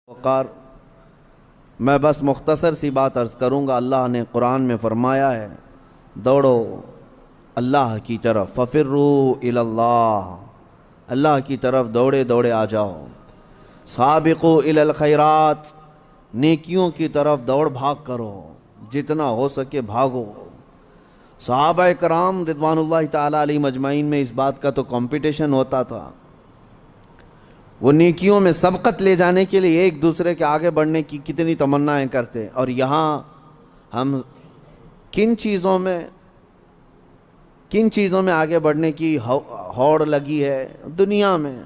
وقار میں بس مختصر سی بات عرض کروں گا۔ اللہ نے قرآن میں فرمایا ہے دوڑو اللہ کی طرف، ففروا الی اللہ، اللہ کی طرف دوڑے دوڑے آ جاؤ۔ سابقوا الی الخیرات، نیکیوں کی طرف دوڑ بھاگ کرو، جتنا ہو سکے بھاگو۔ صحابہ کرام رضوان اللہ تعالیٰ علیہم اجمعین میں اس بات کا تو کمپٹیشن ہوتا تھا، وہ نیکیوں میں سبقت لے جانے کے لیے ایک دوسرے کے آگے بڑھنے کی کتنی تمنائیں کرتے۔ اور یہاں ہم کن چیزوں میں آگے بڑھنے کی ہوڑ لگی ہے دنیا میں،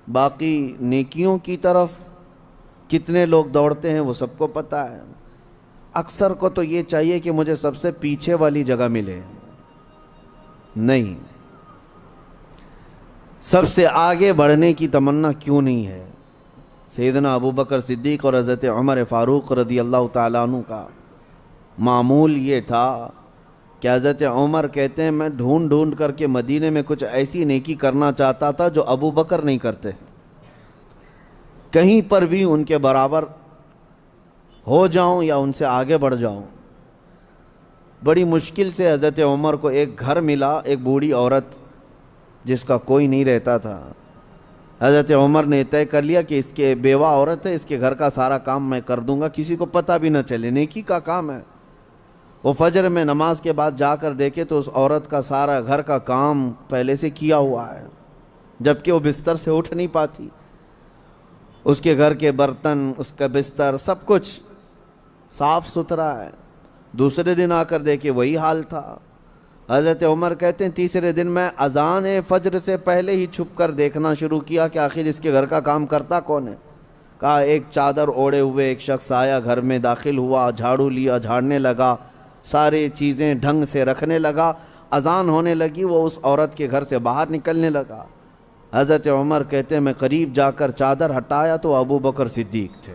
باقی نیکیوں کی طرف کتنے لوگ دوڑتے ہیں وہ سب کو پتہ ہے۔ اکثر کو تو یہ چاہیے کہ مجھے سب سے پیچھے والی جگہ ملے، نہیں، سب سے آگے بڑھنے کی تمنا کیوں نہیں ہے؟ سیدنا ابو بکر صدیق اور حضرت عمر فاروق رضی اللہ تعالیٰ عنہ کا معمول یہ تھا کہ حضرت عمر کہتے ہیں میں ڈھونڈ ڈھونڈ کر کے مدینے میں کچھ ایسی نیکی کرنا چاہتا تھا جو ابو بکر نہیں کرتے، کہیں پر بھی ان کے برابر ہو جاؤں یا ان سے آگے بڑھ جاؤں۔ بڑی مشکل سے حضرت عمر کو ایک گھر ملا، ایک بوڑھی عورت جس کا کوئی نہیں رہتا تھا۔ حضرت عمر نے طے کر لیا کہ اس کے بیوہ عورت ہے، اس کے گھر کا سارا کام میں کر دوں گا، کسی کو پتہ بھی نہ چلے، نیکی کا کام ہے۔ وہ فجر میں نماز کے بعد جا کر دیکھے تو اس عورت کا سارا گھر کا کام پہلے سے کیا ہوا ہے، جبکہ وہ بستر سے اٹھ نہیں پاتی۔ اس کے گھر کے برتن، اس کا بستر، سب کچھ صاف ستھرا ہے۔ دوسرے دن آ کر دیکھے وہی حال تھا۔ حضرت عمر کہتے ہیں تیسرے دن میں اذان فجر سے پہلے ہی چھپ کر دیکھنا شروع کیا کہ آخر اس کے گھر کا کام کرتا کون ہے۔ کہا ایک چادر اوڑے ہوئے ایک شخص آیا، گھر میں داخل ہوا، جھاڑو لیا، جھاڑنے لگا، ساری چیزیں ڈھنگ سے رکھنے لگا۔ اذان ہونے لگی، وہ اس عورت کے گھر سے باہر نکلنے لگا۔ حضرت عمر کہتے ہیں میں قریب جا کر چادر ہٹایا تو ابو بکر صدیق تھے۔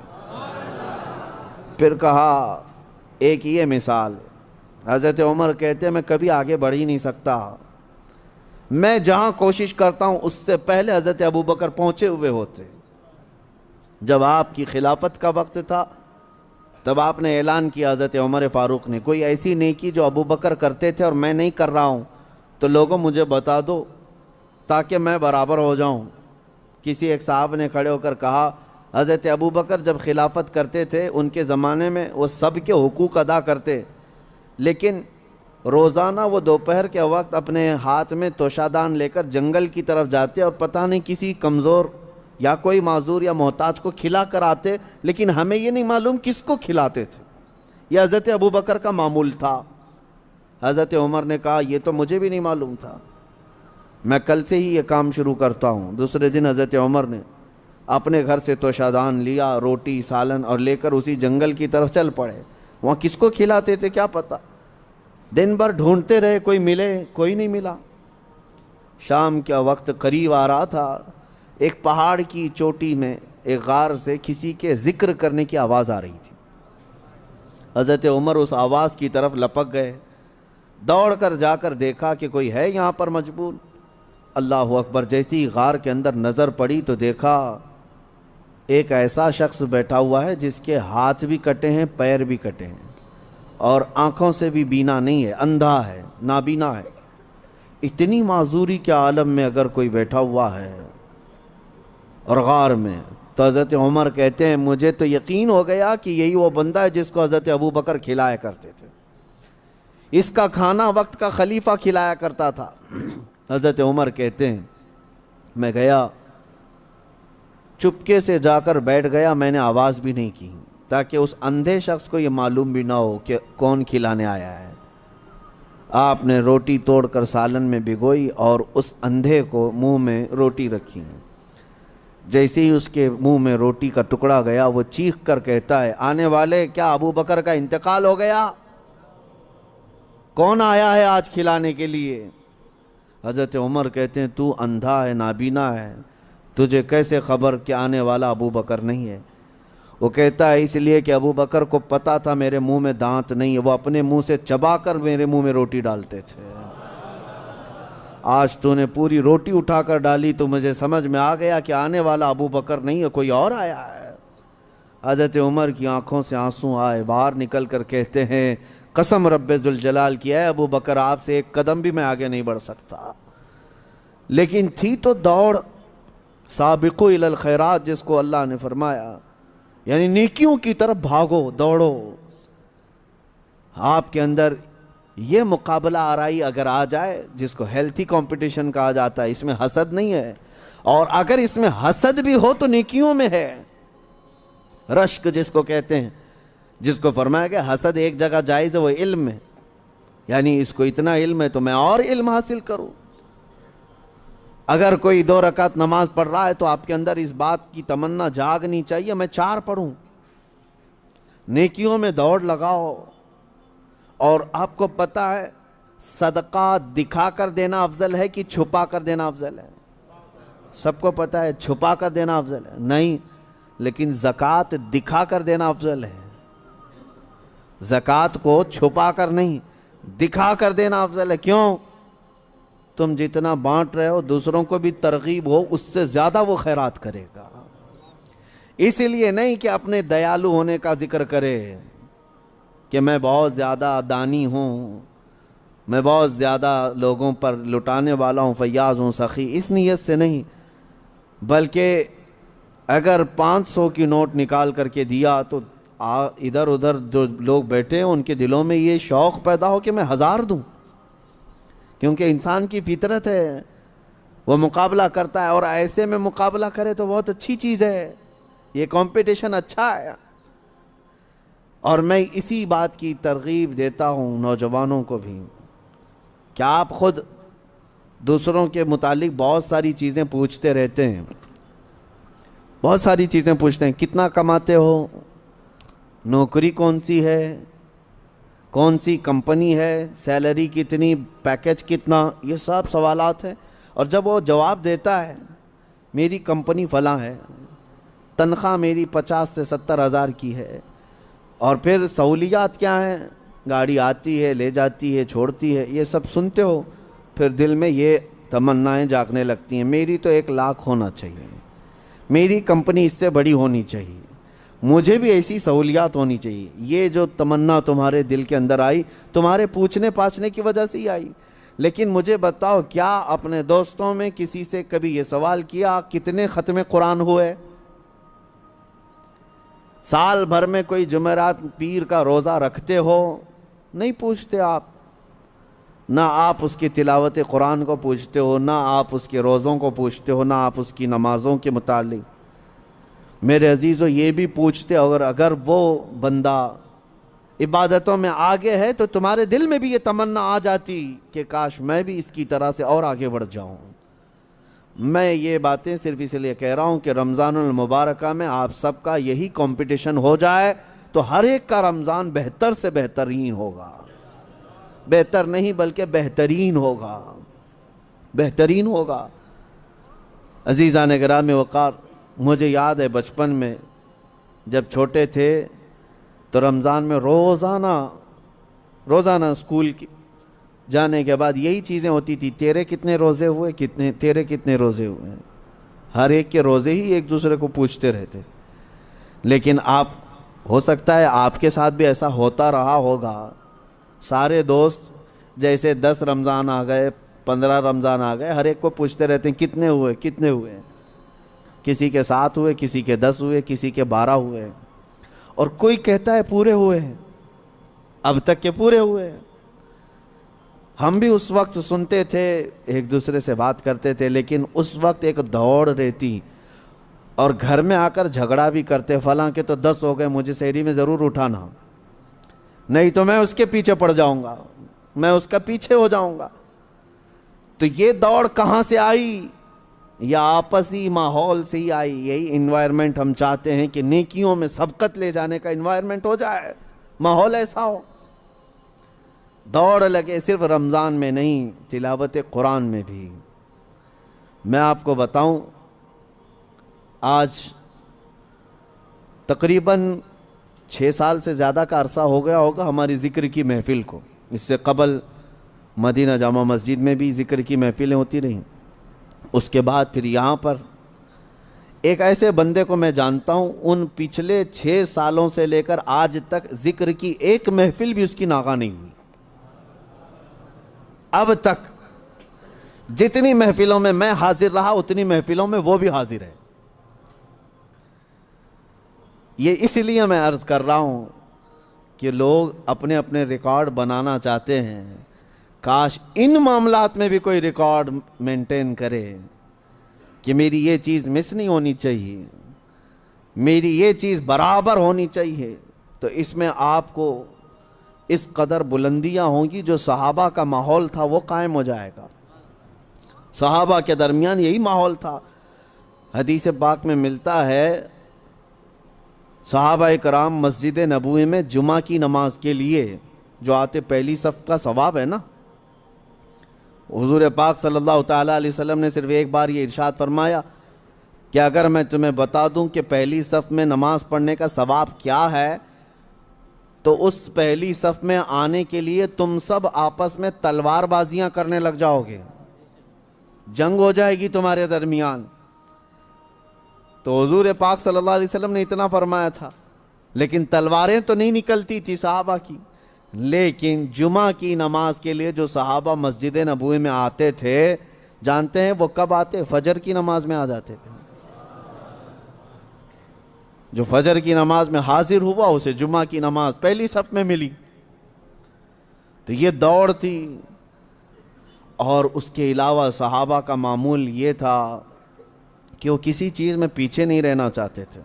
پھر کہا ایک یہ مثال، حضرت عمر کہتے ہیں میں کبھی آگے بڑھ ہی نہیں سکتا، میں جہاں کوشش کرتا ہوں اس سے پہلے حضرت ابو بکر پہنچے ہوئے ہوتے۔ جب آپ کی خلافت کا وقت تھا تب آپ نے اعلان کیا، حضرت عمر فاروق نے، کوئی ایسی نیکی جو ابو بکر کرتے تھے اور میں نہیں کر رہا ہوں تو لوگوں مجھے بتا دو تاکہ میں برابر ہو جاؤں۔ کسی ایک صاحب نے کھڑے ہو کر کہا حضرت ابو بکر جب خلافت کرتے تھے ان کے زمانے میں وہ سب کے حقوق ادا کرتے، لیکن روزانہ وہ دوپہر کے وقت اپنے ہاتھ میں توشادان لے کر جنگل کی طرف جاتے اور پتہ نہیں کسی کمزور یا کوئی معذور یا محتاج کو کھلا کر آتے، لیکن ہمیں یہ نہیں معلوم کس کو کھلاتے تھے۔ یہ حضرت ابو بکر کا معمول تھا۔ حضرت عمر نے کہا یہ تو مجھے بھی نہیں معلوم تھا، میں کل سے ہی یہ کام شروع کرتا ہوں۔ دوسرے دن حضرت عمر نے اپنے گھر سے توشادان لیا، روٹی سالن، اور لے کر اسی جنگل کی طرف چل پڑے۔ وہاں کس کو کھلاتے تھے کیا پتہ، دن بھر ڈھونڈتے رہے، کوئی ملے، کوئی نہیں ملا۔ شام کا وقت قریب آ رہا تھا، ایک پہاڑ کی چوٹی میں ایک غار سے کسی کے ذکر کرنے کی آواز آ رہی تھی۔ حضرت عمر اس آواز کی طرف لپک گئے، دوڑ کر جا کر دیکھا کہ کوئی ہے یہاں پر مجبور۔ اللہ اکبر، جیسی غار کے اندر نظر پڑی تو دیکھا ایک ایسا شخص بیٹھا ہوا ہے جس کے ہاتھ بھی کٹے ہیں، پیر بھی کٹے ہیں، اور آنکھوں سے بھی بینا نہیں ہے، اندھا ہے، نابینا ہے۔ اتنی معذوری کے عالم میں اگر کوئی بیٹھا ہوا ہے اور غار میں، تو حضرت عمر کہتے ہیں مجھے تو یقین ہو گیا کہ یہی وہ بندہ ہے جس کو حضرت ابو بکر کھلایا کرتے تھے، اس کا کھانا وقت کا خلیفہ کھلایا کرتا تھا۔ حضرت عمر کہتے ہیں میں گیا، چپکے سے جا کر بیٹھ گیا، میں نے آواز بھی نہیں کی تاکہ اس اندھے شخص کو یہ معلوم بھی نہ ہو کہ کون کھلانے آیا ہے۔ آپ نے روٹی توڑ کر سالن میں بھگوئی اور اس اندھے کو منہ میں روٹی رکھی۔ جیسے ہی اس کے منہ میں روٹی کا ٹکڑا گیا وہ چیخ کر کہتا ہے آنے والے، کیا ابو بکر کا انتقال ہو گیا؟ کون آیا ہے آج کھلانے کے لیے؟ حضرت عمر کہتے ہیں تو اندھا ہے، نابینا ہے، تجھے کیسے خبر کہ آنے والا ابو بکر نہیں ہے؟ وہ کہتا ہے اس لیے کہ ابو بکر کو پتا تھا میرے منہ میں دانت نہیں ہے، وہ اپنے منہ سے چبا کر میرے منہ میں روٹی ڈالتے تھے۔ آج تو نے پوری روٹی اٹھا کر ڈالی تو مجھے سمجھ میں آ گیا کہ آنے والا ابو بکر نہیں ہے، کوئی اور آیا ہے۔ حضرت عمر کی آنکھوں سے آنسو آئے، باہر نکل کر کہتے ہیں قسم رب ذوالجلال کی ہے ابو بکر آپ سے ایک قدم بھی میں آگے نہیں بڑھ سکتا۔ لیکن تھی تو دوڑ، سابقو الی الخیرات جس کو اللہ نے فرمایا، یعنی نیکیوں کی طرف بھاگو، دوڑو۔ آپ کے اندر یہ مقابلہ آرائی اگر آ جائے، جس کو ہیلتھی کمپٹیشن کہا جاتا ہے، اس میں حسد نہیں ہے، اور اگر اس میں حسد بھی ہو تو نیکیوں میں ہے، رشک جس کو کہتے ہیں، جس کو فرمایا کہ حسد ایک جگہ جائز ہے، وہ علم میں، یعنی اس کو اتنا علم ہے تو میں اور علم حاصل کروں۔ اگر کوئی 2 رکعت نماز پڑھ رہا ہے تو آپ کے اندر اس بات کی تمنا جاگنی چاہیے میں 4 پڑھوں۔ نیکیوں میں دوڑ لگاؤ، اور آپ کو پتہ ہے صدقہ دکھا کر دینا افضل ہے کہ چھپا کر دینا افضل ہے؟ سب کو پتہ ہے چھپا کر دینا افضل ہے، نہیں، لیکن زکوٰۃ دکھا کر دینا افضل ہے۔ زکوٰۃ کو چھپا کر نہیں، دکھا کر دینا افضل ہے۔ کیوں؟ تم جتنا بانٹ رہے ہو دوسروں کو بھی ترغیب ہو، اس سے زیادہ وہ خیرات کرے گا۔ اس لیے نہیں کہ اپنے دیالو ہونے کا ذکر کرے کہ میں بہت زیادہ دانی ہوں، میں بہت زیادہ لوگوں پر لٹانے والا ہوں، فیاض ہوں، سخی، اس نیت سے نہیں، بلکہ اگر 500 کی نوٹ نکال کر کے دیا تو ادھر ادھر جو لوگ بیٹھے ہیں ان کے دلوں میں یہ شوق پیدا ہو کہ میں 1000 دوں، کیونکہ انسان کی فطرت ہے، وہ مقابلہ کرتا ہے، اور ایسے میں مقابلہ کرے تو بہت اچھی چیز ہے، یہ کمپٹیشن اچھا ہے۔ اور میں اسی بات کی ترغیب دیتا ہوں نوجوانوں کو بھی، کہ آپ خود دوسروں کے متعلق بہت ساری چیزیں پوچھتے رہتے ہیں، بہت ساری چیزیں پوچھتے ہیں، کتنا کماتے ہو، نوکری کون سی ہے، کون سی کمپنی ہے، سیلری کتنی، پیکج کتنا، یہ سب سوالات ہیں۔ اور جب وہ جواب دیتا ہے میری کمپنی فلاں ہے، تنخواہ میری 50 سے 70 ہزار کی ہے، اور پھر سہولیات کیا ہیں، گاڑی آتی ہے، لے جاتی ہے، چھوڑتی ہے، یہ سب سنتے ہو، پھر دل میں یہ تمنائیں جاگنے لگتی ہیں، میری تو 1 لاکھ ہونا چاہیے، میری کمپنی اس سے بڑی ہونی چاہیے، مجھے بھی ایسی سہولیات ہونی چاہیے۔ یہ جو تمنا تمہارے دل کے اندر آئی، تمہارے پوچھنے پاچھنے کی وجہ سے ہی آئی۔ لیکن مجھے بتاؤ، کیا اپنے دوستوں میں کسی سے کبھی یہ سوال کیا کتنے ختم قرآن ہوئے؟ سال بھر میں کوئی جمعرات پیر کا روزہ رکھتے ہو؟ نہیں پوچھتے آپ، نہ آپ اس کی تلاوت قرآن کو پوچھتے ہو، نہ آپ اس کے روزوں کو پوچھتے ہو، نہ آپ اس کی نمازوں کے متعلق۔ میرے عزیزو، یہ بھی پوچھتے، اگر وہ بندہ عبادتوں میں آگے ہے تو تمہارے دل میں بھی یہ تمنا آ جاتی کہ کاش میں بھی اس کی طرح سے اور آگے بڑھ جاؤں۔ میں یہ باتیں صرف اس لیے کہہ رہا ہوں کہ رمضان المبارکہ میں آپ سب کا یہی کمپٹیشن ہو جائے تو ہر ایک کا رمضان بہتر سے بہترین ہوگا، بہتر نہیں بلکہ بہترین ہوگا، بہترین ہوگا۔ عزیزان گرامی وقار، مجھے یاد ہے بچپن میں جب چھوٹے تھے تو رمضان میں روزانہ اسکول جانے کے بعد یہی چیزیں ہوتی تھی، تیرے کتنے روزے ہوئے، تیرے کتنے روزے ہوئے ہیں، ہر ایک کے روزے ہی ایک دوسرے کو پوچھتے رہتے۔ لیکن ہو سکتا ہے آپ کے ساتھ بھی ایسا ہوتا رہا ہوگا، سارے دوست جیسے 10 رمضان آ گئے، 15 رمضان آ گئے، ہر ایک کو پوچھتے رہتے ہیں کتنے ہوئے، کتنے ہوئے، کسی کے 7 ہوئے، کسی کے 10 ہوئے، کسی کے 12 ہوئے، اور کوئی کہتا ہے پورے ہوئے ہیں، اب تک کے پورے ہوئے ہیں۔ ہم بھی اس وقت سنتے تھے، ایک دوسرے سے بات کرتے تھے، لیکن اس وقت ایک دوڑ رہتی، اور گھر میں آ کر جھگڑا بھی کرتے، فلاں کے تو 10 ہو گئے، مجھے سحری میں ضرور اٹھانا، نہیں تو میں اس کے پیچھے پڑ جاؤں گا، میں اس کا پیچھے ہو جاؤں گا۔ تو یہ دوڑ کہاں سے آئی؟ یا آپسی ماحول سے ہی آئی۔ یہی انوائرمنٹ ہم چاہتے ہیں کہ نیکیوں میں سبقت لے جانے کا انوائرمنٹ ہو جائے، ماحول ایسا ہو، دوڑ لگے، صرف رمضان میں نہیں، تلاوت قرآن میں بھی۔ میں آپ کو بتاؤں، آج تقریباً 6 سال سے زیادہ کا عرصہ ہو گیا ہوگا ہماری ذکر کی محفل کو۔ اس سے قبل مدینہ جامع مسجد میں بھی ذکر کی محفلیں ہوتی رہیں، اس کے بعد پھر یہاں پر ایک ایسے بندے کو میں جانتا ہوں، ان پچھلے 6 سالوں سے لے کر آج تک ذکر کی ایک محفل بھی اس کی ناغہ نہیں ہوئی۔ اب تک جتنی محفلوں میں حاضر رہا اتنی محفلوں میں وہ بھی حاضر ہے۔ یہ اس لیے میں عرض کر رہا ہوں کہ لوگ اپنے اپنے ریکارڈ بنانا چاہتے ہیں، کاش ان معاملات میں بھی کوئی ریکارڈ مینٹین کرے کہ میری یہ چیز مس نہیں ہونی چاہیے، میری یہ چیز برابر ہونی چاہیے، تو اس میں آپ کو اس قدر بلندیاں ہوں گی، جو صحابہ کا ماحول تھا وہ قائم ہو جائے گا۔ صحابہ کے درمیان یہی ماحول تھا۔ حدیث پاک میں ملتا ہے صحابہ کرام مسجد نبوی میں جمعہ کی نماز کے لیے جو آتے، پہلی صف کا ثواب ہے نا، حضور پاک صلی اللہ تعالیٰ علیہ وسلم نے صرف ایک بار یہ ارشاد فرمایا کہ اگر میں تمہیں بتا دوں کہ پہلی صف میں نماز پڑھنے کا ثواب کیا ہے، تو اس پہلی صف میں آنے کے لیے تم سب آپس میں تلوار بازیاں کرنے لگ جاؤ گے، جنگ ہو جائے گی تمہارے درمیان۔ تو حضور پاک صلی اللہ علیہ وسلم نے اتنا فرمایا تھا، لیکن تلواریں تو نہیں نکلتی تھی صحابہ کی۔ لیکن جمعہ کی نماز کے لیے جو صحابہ مسجد نبوی میں آتے تھے، جانتے ہیں وہ کب آتے؟ فجر کی نماز میں آ جاتے تھے۔ جو فجر کی نماز میں حاضر ہوا اسے جمعہ کی نماز پہلی صف میں ملی۔ تو یہ دوڑ تھی۔ اور اس کے علاوہ صحابہ کا معمول یہ تھا کہ وہ کسی چیز میں پیچھے نہیں رہنا چاہتے تھے۔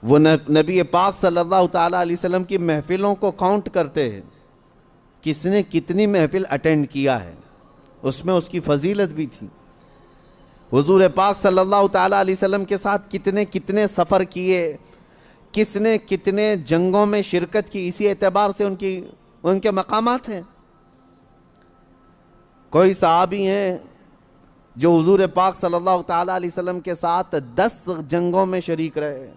وہ نبی پاک صلی اللہ تعالیٰ علیہ وسلم کی محفلوں کو کاؤنٹ کرتے ہیں، کس نے کتنی محفل اٹینڈ کیا ہے، اس میں اس کی فضیلت بھی تھی۔ حضور پاک صلی اللہ تعالیٰ علیہ وسلم کے ساتھ کتنے سفر کیے، کس نے کتنے جنگوں میں شرکت کی، اسی اعتبار سے ان کے مقامات ہیں۔ کوئی صحابی ہیں جو حضور پاک صلی اللہ تعالیٰ علیہ وسلم کے ساتھ 10 جنگوں میں شریک رہے،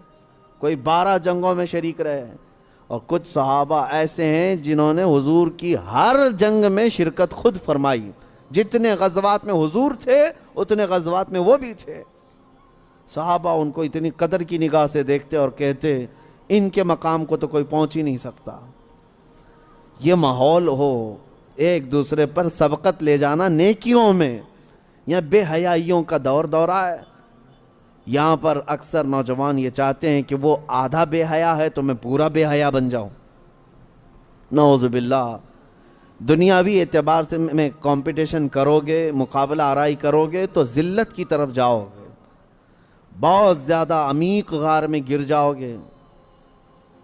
کوئی 12 جنگوں میں شریک رہے، اور کچھ صحابہ ایسے ہیں جنہوں نے حضور کی ہر جنگ میں شرکت خود فرمائی۔ جتنے غزوات میں حضور تھے اتنے غزوات میں وہ بھی تھے۔ صحابہ ان کو اتنی قدر کی نگاہ سے دیکھتے اور کہتے ان کے مقام کو تو کوئی پہنچ ہی نہیں سکتا۔ یہ ماحول ہو، ایک دوسرے پر سبقت لے جانا نیکیوں میں، یا بے حیائیوں کا دورہ ہے۔ یہاں پر اکثر نوجوان یہ چاہتے ہیں کہ وہ آدھا بے حیا ہے تو میں پورا بے حیا بن جاؤں۔ نعوذ باللہ۔ دنیاوی اعتبار سے میں کمپٹیشن کرو گے، مقابلہ آرائی کرو گے تو ذلت کی طرف جاؤ گے، بہت زیادہ عمیق غار میں گر جاؤ گے۔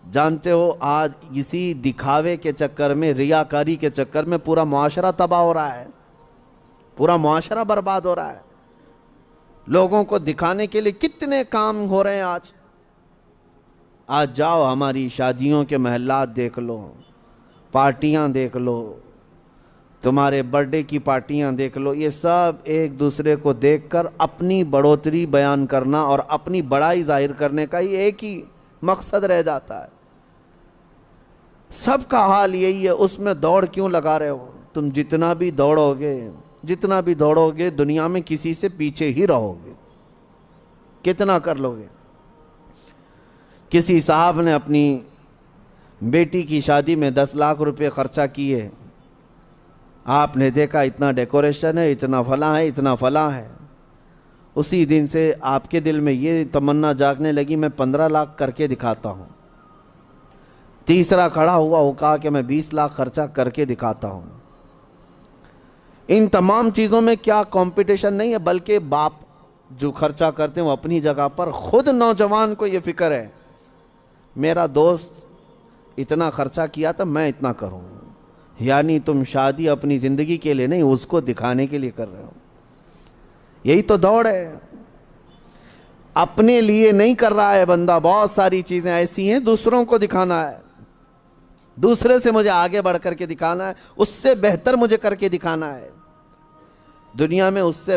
جانتے ہو آج اسی دکھاوے کے چکر میں، ریاکاری کے چکر میں پورا معاشرہ تباہ ہو رہا ہے، پورا معاشرہ برباد ہو رہا ہے۔ لوگوں کو دکھانے کے لیے کتنے کام ہو رہے ہیں آج جاؤ ہماری شادیوں کے محلات دیکھ لو، پارٹیاں دیکھ لو، تمہارے برتھ ڈے کی پارٹیاں دیکھ لو، یہ سب ایک دوسرے کو دیکھ کر اپنی بڑھوتری بیان کرنا اور اپنی بڑائی ظاہر کرنے کا ہی ایک ہی مقصد رہ جاتا ہے۔ سب کا حال یہی ہے، اس میں دوڑ کیوں لگا رہے ہو؟ تم جتنا بھی دوڑو گے دنیا میں کسی سے پیچھے ہی رہو گے، کتنا کر لو گے۔ کسی صاحب نے اپنی بیٹی کی شادی میں 10 لاکھ روپے خرچہ کیے، آپ نے دیکھا اتنا ڈیکوریشن ہے، اتنا فلاں ہے، اتنا فلاں ہے۔ اسی دن سے آپ کے دل میں یہ تمنا جاگنے لگی میں 15 لاکھ کر کے دکھاتا ہوں۔ تیسرا کھڑا ہوا، وہ کہا کہ میں 20 لاکھ خرچہ کر کے دکھاتا ہوں۔ ان تمام چیزوں میں کیا کمپٹیشن نہیں ہے، بلکہ باپ جو خرچہ کرتے ہیں وہ اپنی جگہ پر، خود نوجوان کو یہ فکر ہے میرا دوست اتنا خرچہ کیا تھا میں اتنا کروں۔ یعنی تم شادی اپنی زندگی کے لیے نہیں، اس کو دکھانے کے لیے کر رہے ہو۔ یہی تو دوڑ ہے، اپنے لیے نہیں کر رہا ہے بندہ۔ بہت ساری چیزیں ایسی ہیں دوسروں کو دکھانا ہے، دوسرے سے مجھے آگے بڑھ کر کے دکھانا ہے، اس سے بہتر مجھے کر کے دکھانا ہے۔ دنیا میں اس سے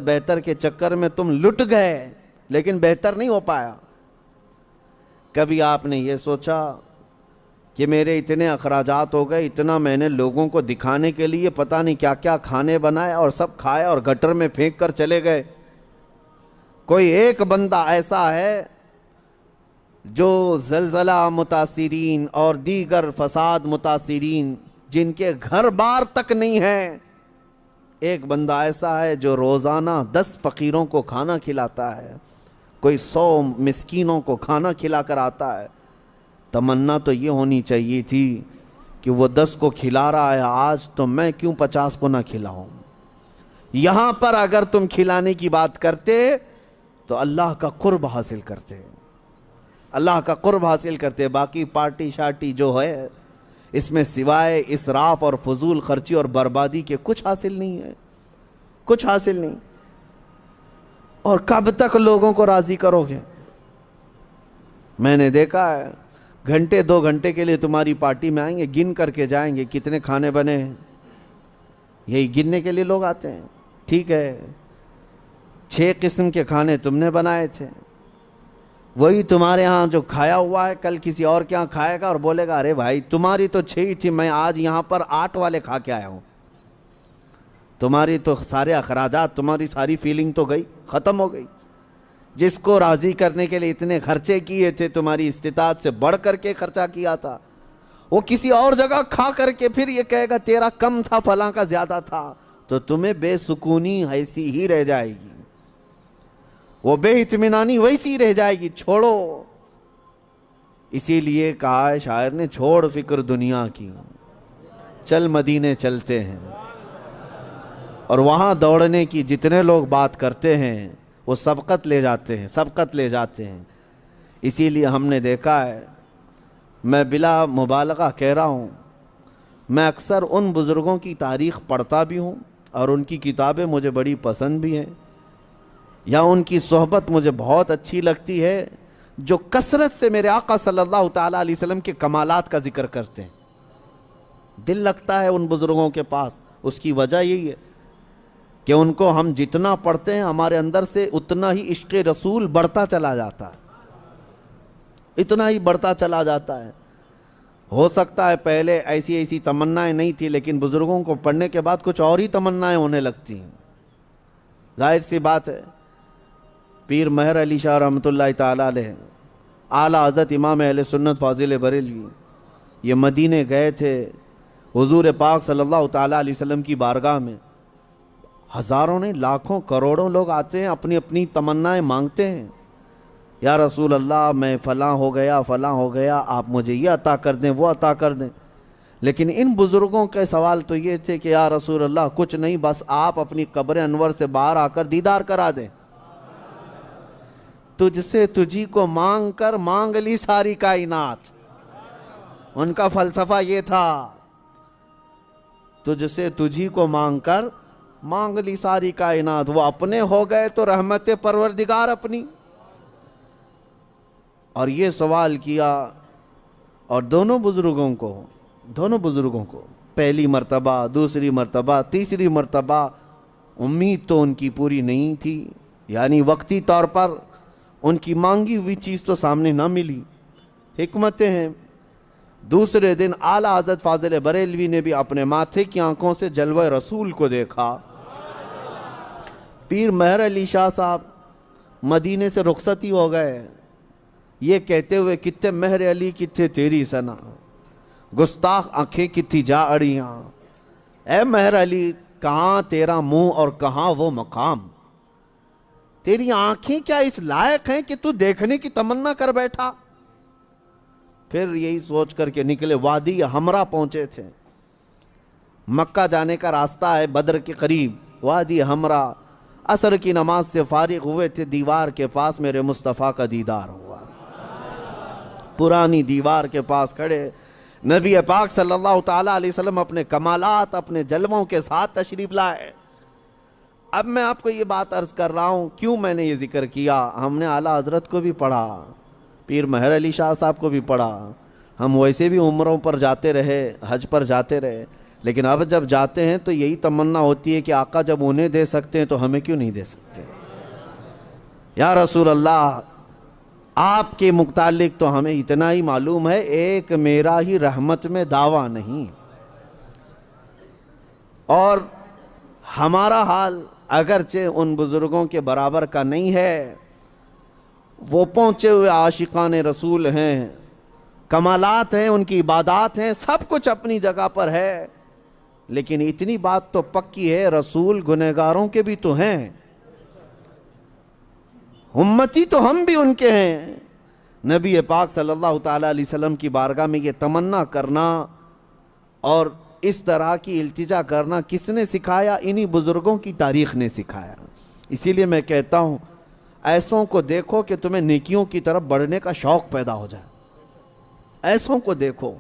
بہتر کے چکر میں تم لٹ گئے، لیکن بہتر نہیں ہو پایا۔ کبھی آپ نے یہ سوچا کہ میرے اتنے اخراجات ہو گئے، اتنا میں نے لوگوں کو دکھانے کے لیے پتہ نہیں کیا کیا کھانے بنائے اور سب کھائے اور گٹر میں پھینک کر چلے گئے، کوئی ایک بندہ ایسا ہے جو زلزلہ متاثرین اور دیگر فساد متاثرین جن کے گھر بار تک نہیں ہے، ایک بندہ ایسا ہے جو روزانہ 10 فقیروں کو کھانا کھلاتا ہے، کوئی 100 مسکینوں کو کھانا کھلا کر آتا ہے۔ تمنا تو یہ ہونی چاہیے تھی کہ وہ 10 کو کھلا رہا ہے آج، تو میں کیوں 50 کو نہ کھلاؤں۔ یہاں پر اگر تم کھلانے کی بات کرتے تو اللہ کا قرب حاصل کرتے، اللہ کا قرب حاصل کرتے۔ باقی پارٹی شارٹی جو ہے اس میں سوائے اسراف اور فضول خرچی اور بربادی کے کچھ حاصل نہیں ہے، کچھ حاصل نہیں۔ اور کب تک لوگوں کو راضی کرو گے؟ میں نے دیکھا ہے گھنٹے 2 گھنٹے کے لیے تمہاری پارٹی میں آئیں گے، گن کر کے جائیں گے کتنے کھانے بنے ہیں، یہی گننے کے لیے لوگ آتے ہیں۔ ٹھیک ہے 6 قسم کے کھانے تم نے بنائے تھے، وہی تمہارے ہاں جو کھایا ہوا ہے کل کسی اور کے ہاں کھائے گا اور بولے گا ارے بھائی تمہاری تو 6 ہی تھی، میں آج یہاں پر 8 والے کھا کے آیا ہوں۔ تمہاری تو سارے اخراجات، تمہاری ساری فیلنگ تو گئی، ختم ہو گئی۔ جس کو راضی کرنے کے لیے اتنے خرچے کیے تھے، تمہاری استطاعت سے بڑھ کر کے خرچہ کیا تھا، وہ کسی اور جگہ کھا کر کے پھر یہ کہے گا تیرا کم تھا، فلاں کا زیادہ تھا، تو تمہیں بے سکونی ایسی ہی رہ جائے گی، وہ بے اطمینانی ویسی رہ جائے گی۔ چھوڑو، اسی لیے کہا ہے شاعر نے چھوڑ فکر دنیا کی، چل مدینے چلتے ہیں۔ اور وہاں دوڑنے کی جتنے لوگ بات کرتے ہیں وہ سبقت لے جاتے ہیں، سبقت لے جاتے ہیں۔ اسی لیے ہم نے دیکھا ہے، میں بلا مبالغہ کہہ رہا ہوں، میں اکثر ان بزرگوں کی تاریخ پڑھتا بھی ہوں اور ان کی کتابیں مجھے بڑی پسند بھی ہیں، یا ان کی صحبت مجھے بہت اچھی لگتی ہے جو کثرت سے میرے آقا صلی اللہ تعالیٰ علیہ وسلم کے کمالات کا ذکر کرتے ہیں۔ دل لگتا ہے ان بزرگوں کے پاس، اس کی وجہ یہی ہے کہ ان کو ہم جتنا پڑھتے ہیں ہمارے اندر سے اتنا ہی عشق رسول بڑھتا چلا جاتا ہے، اتنا ہی بڑھتا چلا جاتا ہے۔ ہو سکتا ہے پہلے ایسی تمنائیں نہیں تھی، لیکن بزرگوں کو پڑھنے کے بعد کچھ اور ہی تمنائیں ہونے لگتی ہیں۔ ظاہر سی بات ہے، پیر مہر علی شاہ رحمۃ اللہ تعالیٰ علیہ، اعلیٰ حضرت امام اہل سنت فاضل بریلوی، یہ مدینے گئے تھے حضور پاک صلی اللہ تعالیٰ علیہ وسلم کی بارگاہ میں۔ ہزاروں نہیں، لاکھوں کروڑوں لوگ آتے ہیں، اپنی اپنی تمنائیں مانگتے ہیں، یا رسول اللہ میں فلاں ہو گیا، فلاں ہو گیا، آپ مجھے یہ عطا کر دیں، وہ عطا کر دیں۔ لیکن ان بزرگوں کے سوال تو یہ تھے کہ یا رسول اللہ کچھ نہیں، بس آپ اپنی قبر انور سے باہر آ کر دیدار کرا دیں، تجھ سے تجھی کو مانگ کر مانگ لی ساری کائنات۔ ان کا فلسفہ یہ تھا، تجھ سے تجھی کو مانگ کر مانگ لی ساری کائنات، وہ اپنے ہو گئے تو رحمت پروردگار اپنی۔ اور یہ سوال کیا، اور دونوں بزرگوں کو پہلی مرتبہ، دوسری مرتبہ، تیسری مرتبہ امید تو ان کی پوری نہیں تھی، یعنی وقتی طور پر ان کی مانگی ہوئی چیز تو سامنے نہ ملی، حکمتیں ہیں۔ دوسرے دن اعلیٰ حضرت فاضل بریلوی نے بھی اپنے ماتھے کی آنکھوں سے جلوہ رسول کو دیکھا۔ پیر مہر علی شاہ صاحب مدینے سے رخصتی ہو گئے، یہ کہتے ہوئے کتے مہر علی کتے تیری سنا، گستاخ آنکھیں کتھی جا اڑیاں، اے مہر علی کہاں تیرا منہ اور کہاں وہ مقام، تیری آنکھیں کیا اس لائق ہیں کہ تو دیکھنے کی تمنا کر بیٹھا۔ پھر یہی سوچ کر کے نکلے، وادی ہمراہ پہنچے تھے، مکہ جانے کا راستہ ہے بدر کے قریب، وادی ہمراہ، عصر کی نماز سے فارغ ہوئے تھے، دیوار کے پاس میرے مصطفیٰ کا دیدار ہوا، پرانی دیوار کے پاس کھڑے نبی پاک صلی اللہ تعالیٰ علیہ وسلم اپنے کمالات، اپنے جلووں کے ساتھ تشریف لائے۔ اب میں آپ کو یہ بات عرض کر رہا ہوں، کیوں میں نے یہ ذکر کیا، ہم نے اعلیٰ حضرت کو بھی پڑھا، پیر مہر علی شاہ صاحب کو بھی پڑھا، ہم ویسے بھی عمروں پر جاتے رہے، حج پر جاتے رہے، لیکن اب جب جاتے ہیں تو یہی تمنا ہوتی ہے کہ آقا جب انہیں دے سکتے ہیں تو ہمیں کیوں نہیں دے سکتے۔ یا رسول اللہ آپ کے متعلق تو ہمیں اتنا ہی معلوم ہے، ایک میرا ہی رحمت میں دعویٰ نہیں، اور ہمارا حال اگرچہ ان بزرگوں کے برابر کا نہیں ہے، وہ پہنچے ہوئے عاشقان رسول ہیں، کمالات ہیں، ان کی عبادات ہیں، سب کچھ اپنی جگہ پر ہے، لیکن اتنی بات تو پکی ہے رسول گنہگاروں کے بھی تو ہیں، امتی تو ہم بھی ان کے ہیں۔ نبی پاک صلی اللہ تعالیٰ علیہ وسلم کی بارگاہ میں یہ تمنا کرنا اور اس طرح کی التجا کرنا کس نے سکھایا؟ انہی بزرگوں کی تاریخ نے سکھایا۔ اسی لیے میں کہتا ہوں ایسوں کو دیکھو کہ تمہیں نیکیوں کی طرف بڑھنے کا شوق پیدا ہو جائے، ایسوں کو دیکھو